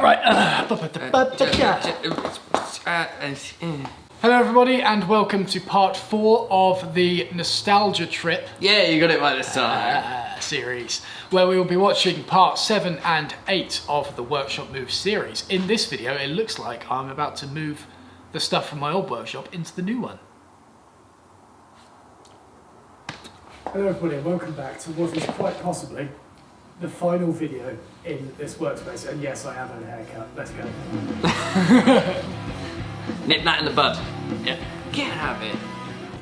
Right. Hello everybody and welcome to part 4 of the nostalgia trip. Yeah, you got it right this time. Series, where we will be watching part 7 and 8 of the Workshop Move series. In this video, it looks like I'm about to move the stuff from my old workshop into the new one. Hello everybody and welcome back to what is quite possibly the final video in this workspace. And yes, I have had a haircut. Let's go. Nip that in the bud. Yeah. Get out of it.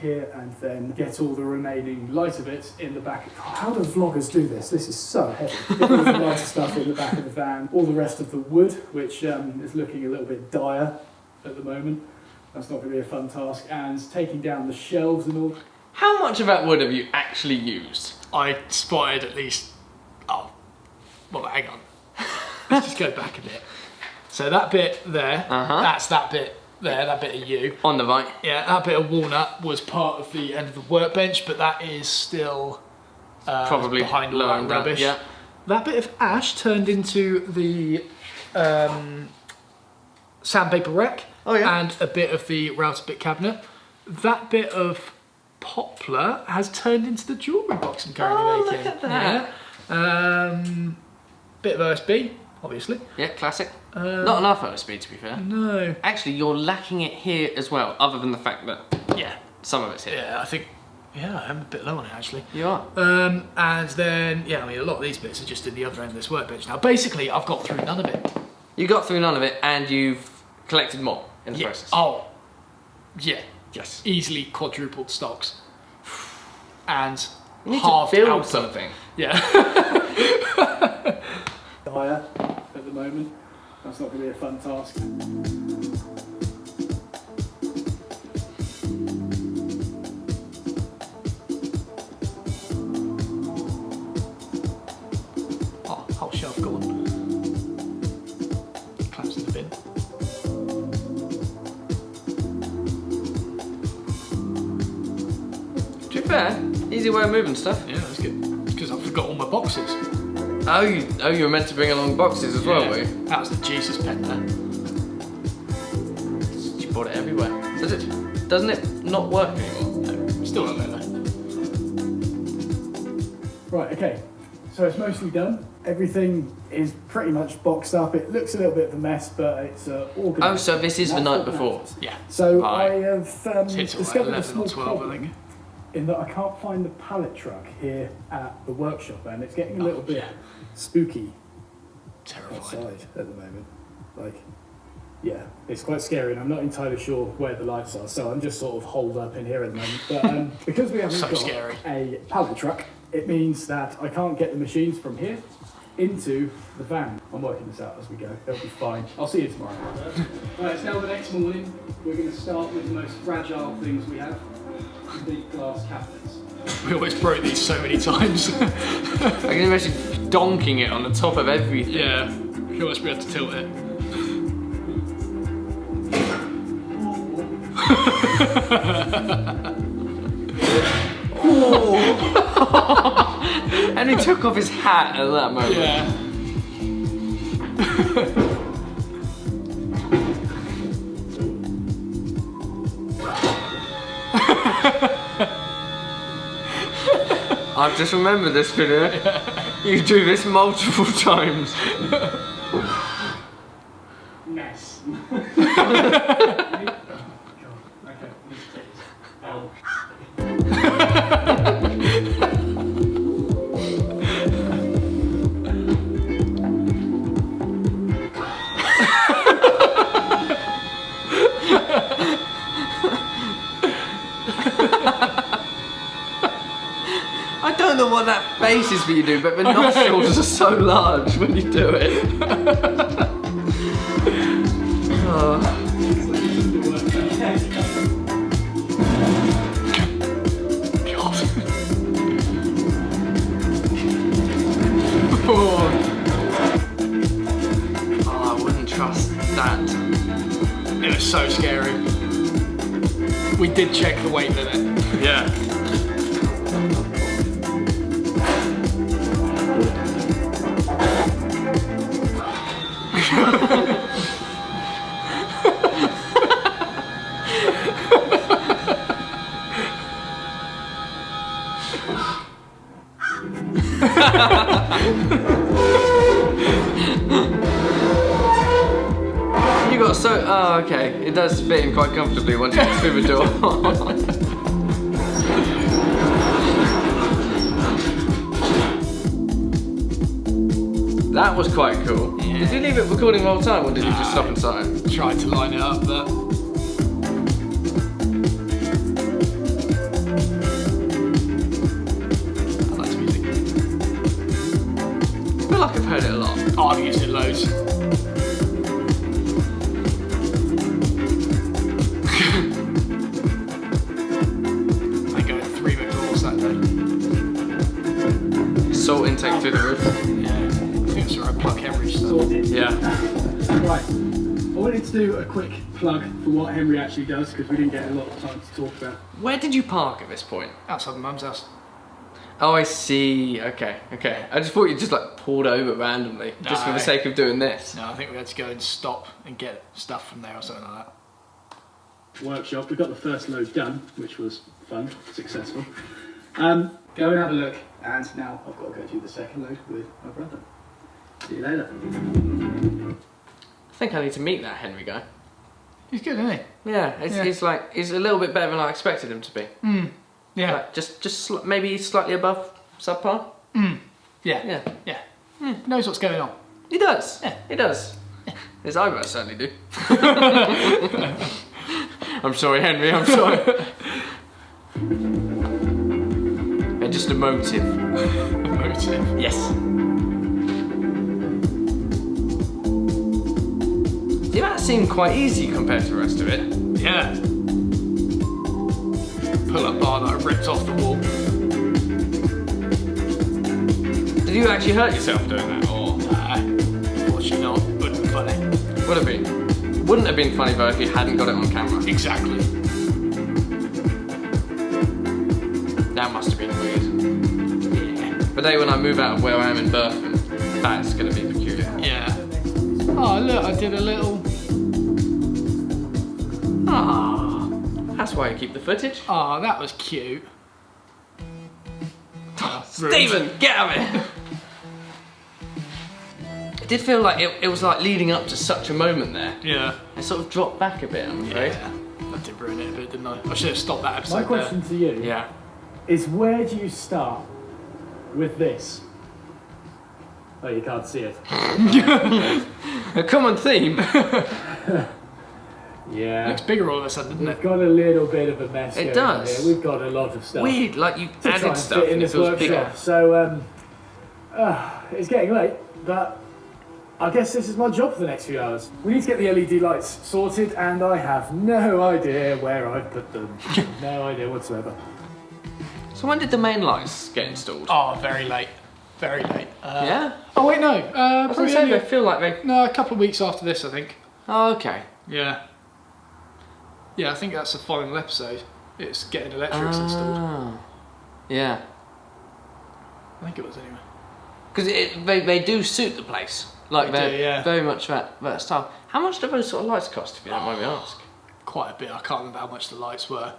Here and then get all the remaining lighter bits in the back. How do vloggers do this? This is so heavy. Get all the lighter stuff in the back of the van. All the rest of the wood, which is looking a little bit dire at the moment. That's not going to be a fun task. And taking down the shelves and all. How much of that wood have you actually used? I spotted at least... Oh, well, hang on. Let's just go back a bit. So that bit there, that's that bit there, that bit of yew. On the right. Yeah, that bit of walnut was part of the end of the workbench, but that is still probably behind all that rubbish. Yeah. That bit of ash turned into the sandpaper rack and a bit of the router bit cabinet. That bit of poplar has turned into the jewellery box I'm currently making. Look at that. Yeah. Bit of OSB, obviously. Yeah, classic. Not enough OSB, to be fair. No. Actually, you're lacking it here as well, other than the fact that some of it's here. Yeah, I think. Yeah, I'm a bit low on it actually. You are. And then a lot of these bits are just in the other end of this workbench now. Basically, I've got through none of it. You got through none of it, and you've collected more in the process. Oh, yeah. Yes. Easily quadrupled stocks. And you need halved to build output. something. Yeah. Dire at the moment. That's not going to be a fun task. Oh, whole shelf gone. Claps in the bin. To be fair, easy way of moving stuff. Yeah, that's good. Because I forgot all my boxes. Oh, you were meant to bring along boxes as well, were you? That was the Jesus pen there. You brought it everywhere. Doesn't it not work anymore? No, still not there though. Right, okay. So it's mostly done. Everything is pretty much boxed up. It looks a little bit of a mess, but it's organised. Oh, so this is the night before? Yeah. So Right. I have It's discovered a 11 small or 12, I problem think. in that I can't find the pallet truck here at the workshop, and it's getting a little bit spooky Terrified. outside at the moment. Yeah, it's quite scary, and I'm not entirely sure where the lights are, so I'm just sort of holed up in here at the moment. But because we haven't got a pallet truck, it means that I can't get the machines from here into the van. I'm working this out as we go. It'll be fine. I'll see you tomorrow. Right, it's now the next morning. We're going to start with the most fragile things we have. Big glass cabinets. We always broke these so many times. I can imagine donking it on the top of everything. Yeah, you always be able to tilt it. And he took off his hat at that moment. Yeah. I've just remembered this video. You do this multiple times. Mess. I don't know what that face is that you do, but the nostrils are so large when you do it. Oh. Oh, I wouldn't trust that. It was so scary. We did check the weight limit. Yeah. You got so. Oh, okay. It does fit in quite comfortably once you get through the door. That was quite cool. Yeah. Did you leave it recording the whole time, or did you just stop and start it? Tried to line it up, but I like this music. I feel like I've heard it a lot. Oh, I've used it loads. I go 3 McDonald's that day. Salt intake through the roof. Yeah, I think it's right. Plug Henry stuff. Sorted. Yeah. Right. I wanted to do a quick plug for what Henry actually does because we didn't get a lot of time to talk about. Where did you park at this point? Outside my mum's house. Oh, I see. Okay. I just thought you just like pulled over randomly, just for the sake of doing this. No, I think we had to go and stop and get stuff from there or something like that. Workshop. We got the first load done, which was fun, successful. Go and have a look. And now I've got to go do the second load with my brother. See you later. I think I need to meet that Henry guy. He's good, isn't he? Yeah, he's like he's a little bit better than I expected him to be. Yeah. Like, just maybe slightly above subpar. Yeah. Knows what's going on. He does. Yeah. He does. His eyebrows certainly do. I'm sorry, Henry. I'm sorry. They're just emotive. Emotive. Yes. See, that seemed quite easy compared to the rest of it. Yeah. Pull-up bar that I ripped off the wall. Did you actually hurt yourself doing that, or? Unfortunately not. Would have been funny. Would have been. Wouldn't have been funny though if you hadn't got it on camera. Exactly. That must have been weird. Yeah. The day when I move out of where I am in Burford, that's going to be peculiar. Yeah. Oh, look, I did a little... That's why you keep the footage. Oh, that was cute. Stephen, get out of here! It did feel like it was like leading up to such a moment there. Yeah. It sort of dropped back a bit, I'm afraid. Yeah. I did ruin it a bit, didn't I? I should have stopped that episode My question to you Yeah. is where do you start with this? Oh, you can't see it. A common theme. Yeah. Looks bigger all of a sudden, doesn't We've it? got a little bit of a mess It going on does. here. We've got a lot of stuff. Weird, like you to try added and stuff fit in and it this feels workshop. bigger. So, it's getting late, but I guess this is my job for the next few hours. We need to get the LED lights sorted, and I have no idea where I've put them. No idea whatsoever. So when did the main lights get installed? Oh, very late. Very late. Yeah? Oh, wait, no. I was going to probably say, only they feel like they... No, a couple of weeks after this, I think. Oh, okay. Yeah. Yeah, I think that's the final episode. It's getting electrics installed. Yeah. I think it was anyway. Because they do suit the place. Like They they're do, yeah. very much that style. How much do those sort of lights cost, if you don't mind me asking? Quite a bit. I can't remember how much the lights were,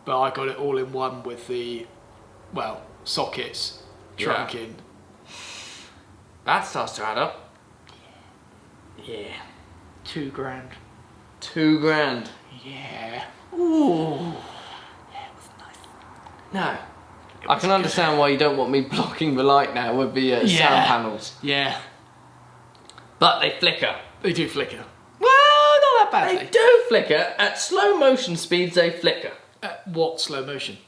but I got it all in one with the, well, sockets, trunking. That starts to add up. Yeah. $2,000. $2,000. Yeah. Ooh. Yeah, it was nice. No. I can understand why you don't want me blocking the light now with the sound panels. Yeah. But they flicker. They do flicker. Well, not that badly. They They do flicker. At slow motion speeds, they flicker. At what slow motion?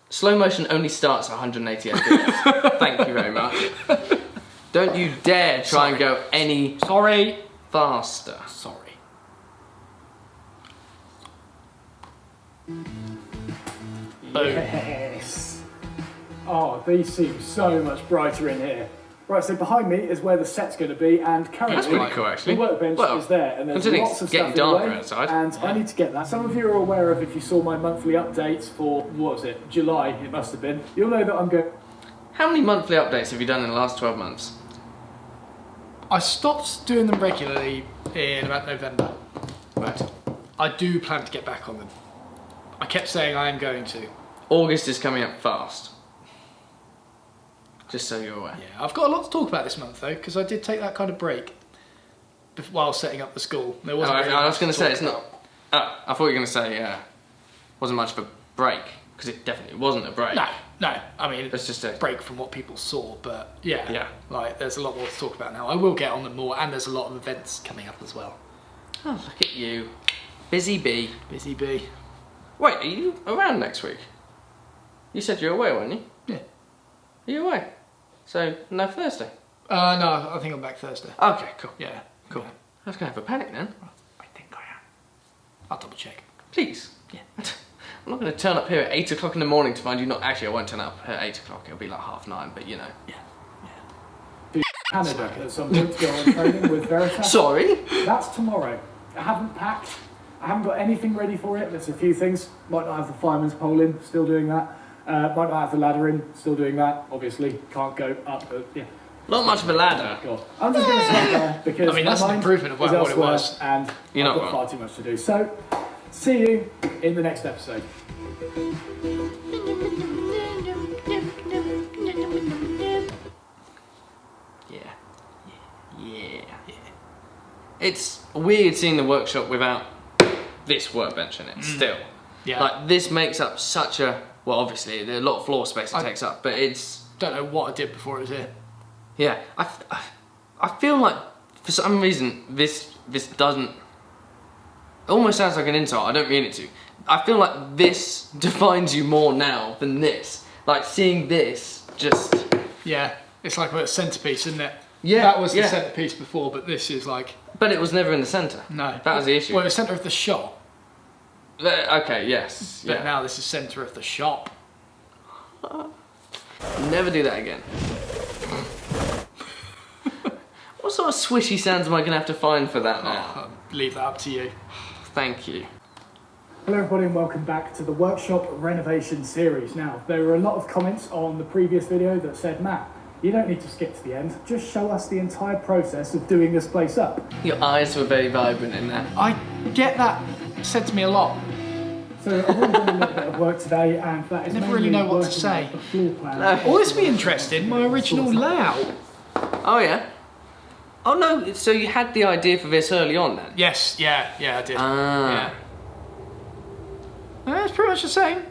Slow motion only starts at 180 FPS. Thank you very much. Don't you dare try and go any faster. Sorry. Boom. Yes. Oh, these seem so much brighter in here. Right, so behind me is where the set's going to be, and currently That's pretty cool, actually. the workbench Well, is there, and there's considering lots it's of getting stuff in the darker way, outside. and I need to get that. Some of you are aware of, if you saw my monthly updates for, what was it, July, it must have been, you'll know that I'm going... How many monthly updates have you done in the last 12 months? I stopped doing them regularly in about November. Right. I do plan to get back on them. I kept saying I am going to. August is coming up fast. Just so you're aware. Yeah, I've got a lot to talk about this month though, because I did take that kind of break while setting up the school. There wasn't really I was much going to say, talk it's not... Oh, I thought you were going to say, wasn't much of a break, because it definitely wasn't a break. No, I mean, It's just a break from what people saw, but yeah, Yeah. like there's a lot more to talk about now. I will get on them more, and there's a lot of events coming up as well. Oh, look at you. Busy bee. Busy bee. Wait, are you around next week? You said you were away, weren't you? Yeah. Are you away? So, no Thursday? No, I think I'm back Thursday. Okay, cool. Yeah, Cool. Yeah. I was going to have a panic then. I think I am. I'll double check. Please. Yeah. I'm not going to turn up here at 8 o'clock in the morning to find you not... Actually, I won't turn up at 8 o'clock. It'll be like 9:30, but you know. Yeah. Canada at some point to go on training with Veritas. Sorry? That's tomorrow. I haven't packed. I haven't got anything ready for it. There's a few things. Might not have the fireman's pole in, still doing that. Might not have the ladder in, still doing that. Obviously, can't go up, but yeah. Not much of a ladder. God. I'm just going to stop there because I mean, that's my an mind improvement of is what it elsewhere was. and You're I've not got wrong. far too much to do. So, see you in the next episode. Yeah. It's weird seeing the workshop without this workbench in it, still. Yeah. Like, this makes up such a... Well, obviously, there's a lot of floor space it takes up, but it's... Don't know what I did before it was here. Yeah, I feel like, for some reason, this doesn't... It almost sounds like an insult, I don't mean it to. I feel like this defines you more now than this. Like, seeing this just... Yeah, it's like a centerpiece, isn't it? Yeah, That was the yeah. centerpiece before, but this is like... But it was never in the centre. No. That was the issue. Well, it was centre of the shop, Okay, yes. but Yeah. now this is centre of the shop. Never do that again. What sort of swishy sounds am I going to have to find for that now? I'll leave that up to you. Thank you. Hello everybody and welcome back to the workshop renovation series. Now, there were a lot of comments on the previous video that said, Matt, you don't need to skip to the end, just show us the entire process of doing this place up. Your eyes were very vibrant in that. I get that said to me a lot. So I've already done a little bit of work today and that is Never mainly really know what to working say. out the floor plan. No. Oh, this will be interesting, my original layout. Oh, yeah? Oh, no, so you had the idea for this early on then? Yes, yeah, I did. Ah. Yeah. It's pretty much the same.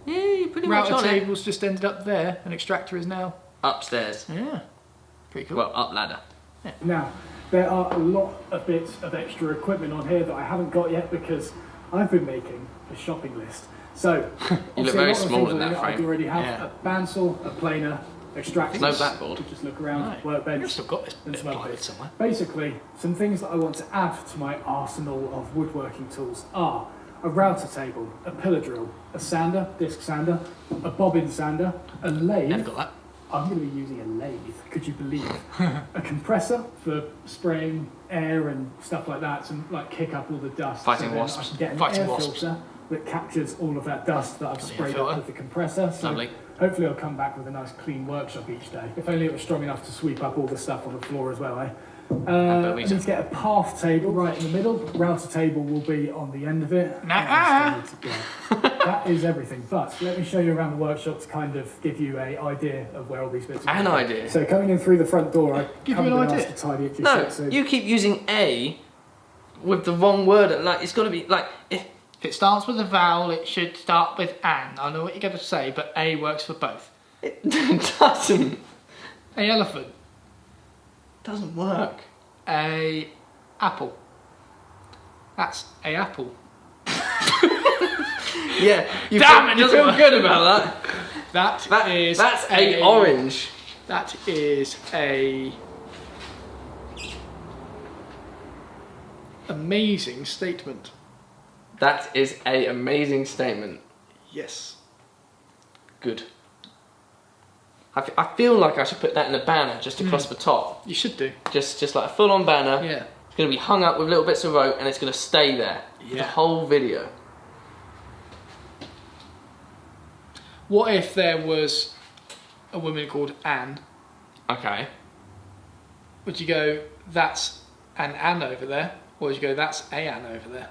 Yeah, you pretty much Router on it. tables just ended up there, and extractor is now. Upstairs. Yeah, pretty cool. Well, up ladder. Now, there are a lot of bits of extra equipment on here that I haven't got yet because I've been making a shopping list. So, You look obviously a very lot of small things in on that here I frame. already have Yeah. a bandsaw, a planer, extractors. No blackboard. to Just look around, Right. workbench. You've still got this and bit some of other plywood bits. somewhere. Basically, some things that I want to add to my arsenal of woodworking tools are a router table, a pillar drill, a sander, disc sander, a bobbin sander, a lathe. Never got that. I'm going to be using a lathe, could you believe? A compressor for spraying air and stuff like that to like kick up all the dust. Fighting then wasps. I can get an Fighting air wasps. filter that captures all of that dust that I've sprayed filter. up with the compressor. So Lovely. hopefully I'll come back with a nice clean workshop each day. If only it was strong enough to sweep up all the stuff on the floor as well, eh? I we need to get a path table right in the middle. Router table will be on the end of it. Nah. And still need to go. That is everything. But let me show you around the workshop to kind of give you an idea of where all these bits are. An idea. So coming in through the front door, I Give haven't you an been idea? asked to tidy it just No, yet. So you keep using A with the wrong word. Like, it's got to be, like... If it starts with a vowel, it should start with an. I know what you're going to say, but A works for both. It doesn't. A elephant. Doesn't work. A apple. That's a apple. Yeah, you Damn feel, it, you it feel doesn't good about that. That's a orange. That is a amazing statement. That is a amazing statement. Yes. Good. I feel like I should put that in a banner just across the top. You should do. Just like a full-on banner. Yeah. It's going to be hung up with little bits of rope and it's going to stay there for the Yeah. whole video. What if there was a woman called Anne? Okay. Would you go that's an over there, or would you go, that's a an over there?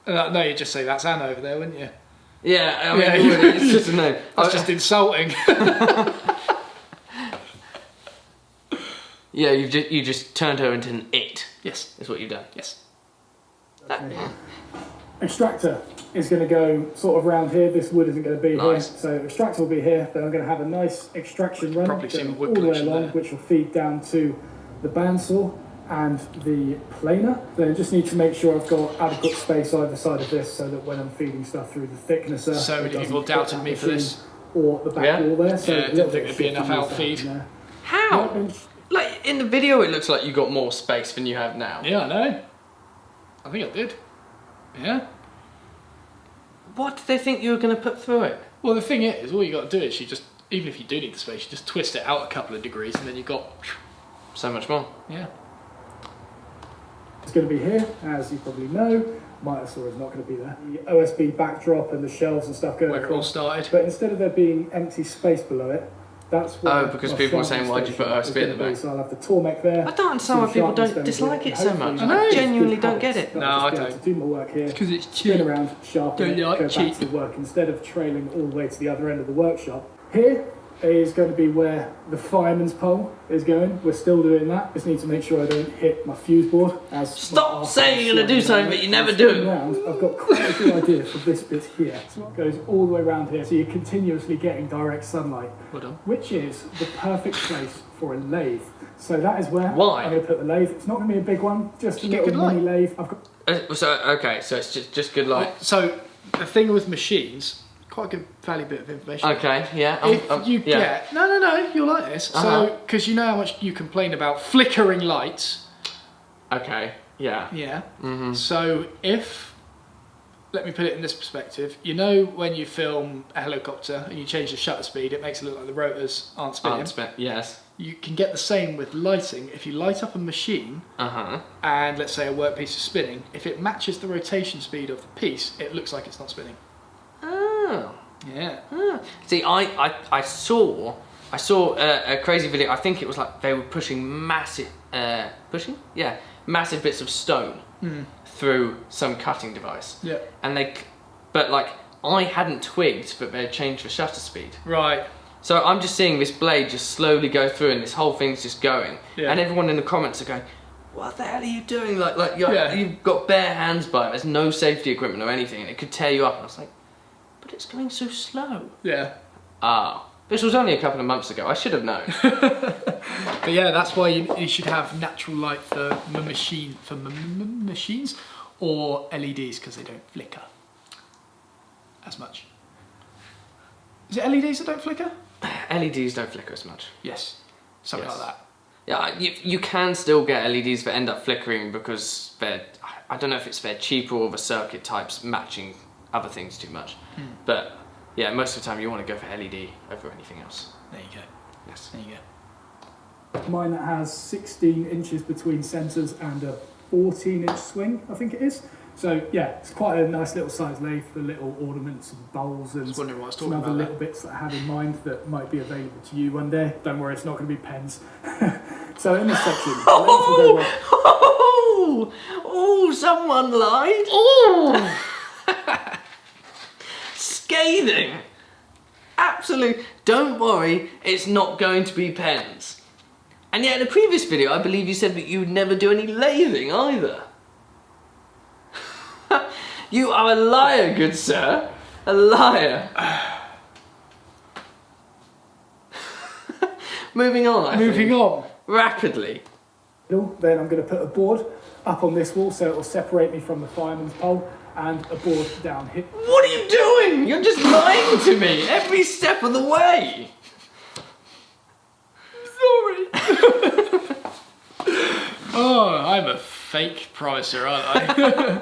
No, you'd just say that's an over there, wouldn't you? Yeah, I mean, it's just a no. That's just insulting. Yeah, you just turned her into an it. Yes. Is what you've done. Yes. Extractor is going to go sort of round here. This wood isn't going to be Nice. here. So extractor will be here. Then I'm going to have a nice extraction run Probably seen going a wood all the way collection along, there. which will feed down to the bandsaw and the planer. Then I just need to make sure I've got adequate space either side of this so that when I'm feeding stuff through the thicknesser, So it many doesn't people hit doubted that me for machine this. or the back wall there. So Yeah, a didn't little think bit there'd be of enough shifting outfeed. in there. How? Like, in the video it looks like you got more space than you have now. Yeah, I know. I think I did. Yeah. What did they think you were going to put through it? Well, the thing is, all you got to do is you just, even if you do need the space, you just twist it out a couple of degrees and then you've got, So much more. yeah. It's going to be here, as you probably know. Matt Estlea is not going to be there. The OSB backdrop and the shelves and stuff going Where it all across. started. But instead of there being empty space below it, that's what. Oh, because people were saying, why'd you put OSB at the back? So I'll have the Tormek there. I don't understand why people don't dislike it so much. I genuinely don't get it. No, I don't. Do my work here. Because it's Spin cheap. around, sharpen it, Don't like go back cheap. to work instead of trailing all the way to the other end of the workshop. Here is going to be where the fireman's pole is going. We're still doing that. Just need to make sure I don't hit my fuse board. Stop saying you're going to do something but you never do. I've got quite a good idea for this bit here. So it goes all the way around here, so you're continuously getting direct sunlight, Well done. which is the perfect place for a lathe. So that is where Why? I'm going to put the lathe. It's not going to be a big one, just a Just get little good mini lathe. I've got So it's just good light. So, the thing with machines, quite a good value bit of information. Okay, yeah. If you get, no, you'll like this. So, because you know how much you complain about flickering lights. Okay, yeah. Yeah. Mm-hmm. So if, let me put it in this perspective, you know when you film a helicopter and you change the shutter speed, it makes it look like the rotors aren't spinning. Yes. You can get the same with lighting. If you light up a machine and let's say a workpiece is spinning, if it matches the rotation speed of the piece, it looks like it's not spinning. Oh. Yeah. See, I saw a crazy video. I think it was like they were pushing massive bits of stone through some cutting device. Yeah. And but like I hadn't twigged that they had changed the shutter speed. Right. So I'm just seeing this blade just slowly go through, and this whole thing's just going. Yeah. And everyone in the comments are going, "What the hell are you doing? Like you've got bare hands by it. There's no safety equipment or anything, and it could tear you up." And I was like, "But it's going so slow." Yeah. Ah, this was only a couple of months ago. I should have known. But yeah, that's why you should have natural light for machines or LEDs because they don't flicker as much. Is it LEDs that don't flicker? LEDs don't flicker as much. Yes, something Yes. like that. Yeah, you can still get LEDs that end up flickering because I don't know if it's their cheaper or the circuit types matching other things too much. But yeah, most of the time you want to go for LED over anything else. There you go. Yes. There you go. mine that has 16 inches between centres and a 14-inch swing, I think it is. So yeah, it's quite a nice little size lathe for little ornaments and bowls and wondering what I was some talking other about little bits that I have in mind that might be available to you one day. Don't worry, it's not going to be pens. So in this section, the lathe will go where- Oh, someone lied. Oh, scathing. Absolute. Don't worry, it's not going to be pens. And yet in a previous video, I believe you said that you would never do any lathing either. You are a liar, good sir. A liar. Moving on, I think. on. Rapidly. Then I'm going to put a board up on this wall so it will separate me from the fireman's pole, and a board down here. What are you doing? You're just lying to me every step of the way. Sorry. Oh, I'm a fake promiser, aren't I?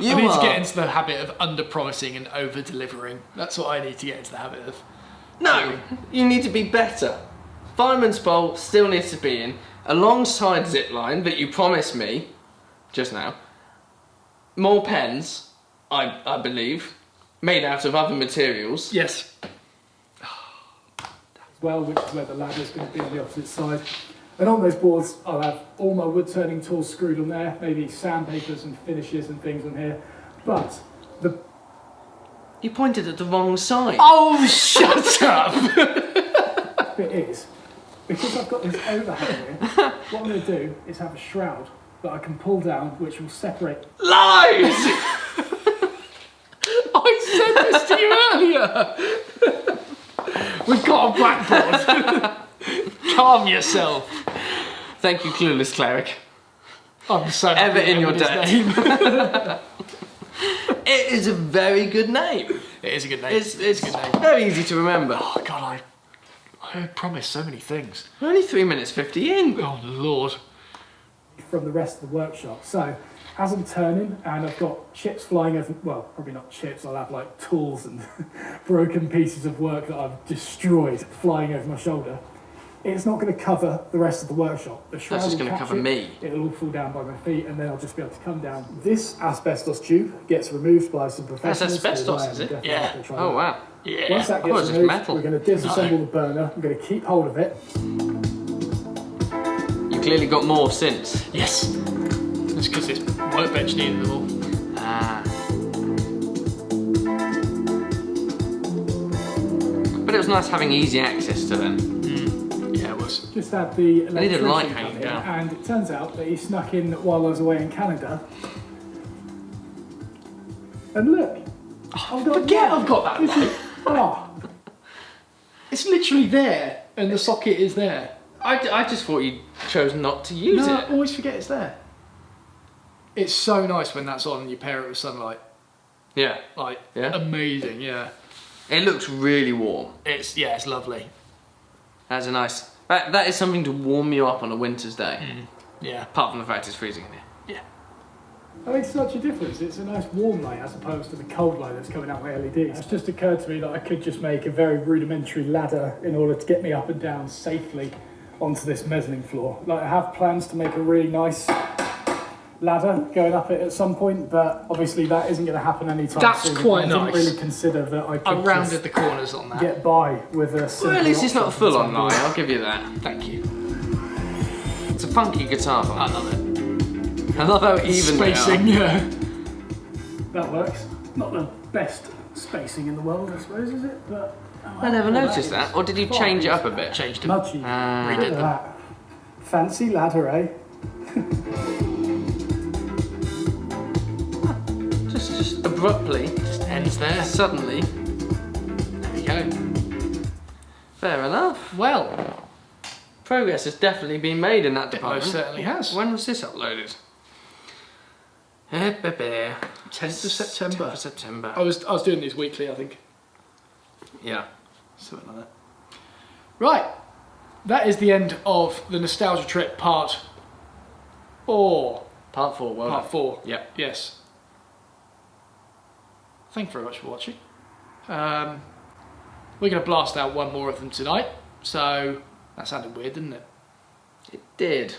You I need are. to get into the habit of under-promising and over-delivering. That's what I need to get into the habit of. No, you need to be better. Fireman's pole still needs to be in, alongside zipline that you promised me just now. More pens, I believe, made out of other materials. Yes. well, which is where the ladder is going to be on the opposite side. And on those boards, I'll have all my wood turning tools screwed on there, maybe sandpapers and finishes and things on here. But You pointed at the wrong side. Oh, shut up! bit is, because I've got this overhang here, what I'm going to do is have a shroud that I can pull down, which will separate. Lies! I said this to you earlier! We've got a blackboard. Calm yourself. Thank you, clueless cleric. I'm so Ever happy in your with his debt. name. It is a very good name. It is a good name. It's a good name. very easy to remember. Oh God, I promised so many things. We're only 3 minutes 50 in. Oh Lord. From the rest of the workshop. So as I'm turning and I've got chips flying over, well, probably not chips, I'll have like tools and broken pieces of work that I've destroyed flying over my shoulder. It's not going to cover the rest of the workshop. The shroud That's just will going to catch cover it, me. It'll all fall down by my feet and then I'll just be able to come down. This asbestos tube gets removed by some That's professionals. asbestos, is it? Yeah. Oh, wow. Yeah. Once that I thought it was gets just removed, metal. we're going to disassemble the burner. I'm going to keep hold of it. You clearly got more since. Yes. That's because this workbench needed them all. Ah. But it was nice having easy access to them. Yeah, it was. Just had the I needed a light electrician hanging come in, down. and it turns out that he snuck in while I was away in Canada. And look, I've got Forget I've got that This light. is- oh, It's literally there, and the socket is there. I just thought you chose not to use No, I it. always forget it's there. It's so nice when that's on and you pair it with sunlight. Yeah. Like, Yeah? amazing, yeah. It looks really warm. It's lovely. That's a nice... That is something to warm you up on a winter's day. Yeah. Apart from the fact it's freezing in here. Yeah. that makes such a difference. It's a nice warm light as opposed to the cold light that's coming out my LEDs. It's just occurred to me that I could just make a very rudimentary ladder in order to get me up and down safely onto this mezzanine floor. Like I have plans to make a really nice ladder going up it at some point, but obviously that isn't going to happen anytime That's soon. quite I nice. didn't really consider that I I could rounded just the corners on that. get by with a simple Well, at least it's not a option full-on for the line, time I'll give you that. Thank you. It's a funky guitar I line. love it. I love how even they are. Spacing, yeah. being. That works. Not the best spacing in the world, I suppose, is it? But I never noticed that. Or did you change it up a bit? Changed it. Nudgy. Look Redid at them. that. Fancy ladder, eh? Just abruptly, Just ends there. suddenly. There we go. Fair enough. Well, Progress has definitely been made in that it department. most certainly has. When was this uploaded? 10th of 10th September. of September. I was doing these weekly, I think. Yeah. Something like that. Right. That is the end of the Nostalgia Trip Part 4. Part 4, well Part done. 4. Yeah. Yes. Thank you very much for watching. We're going to blast out one more of them tonight. So, that sounded weird, didn't it? It did.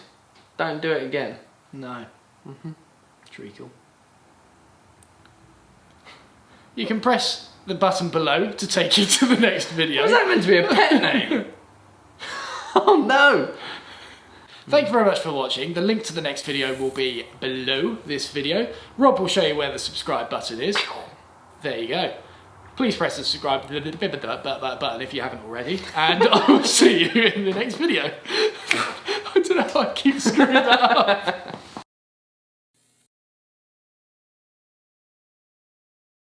Don't do it again. No. Treacle. You can press the button below to take you to the next video. Was that meant to be a pet name? Oh no! Thank you very much for watching. The link to the next video will be below this video. Rob will show you where the subscribe button is. There you go. Please press the subscribe button if you haven't already. And I will see you in the next video. I don't know how I keep screwing that up.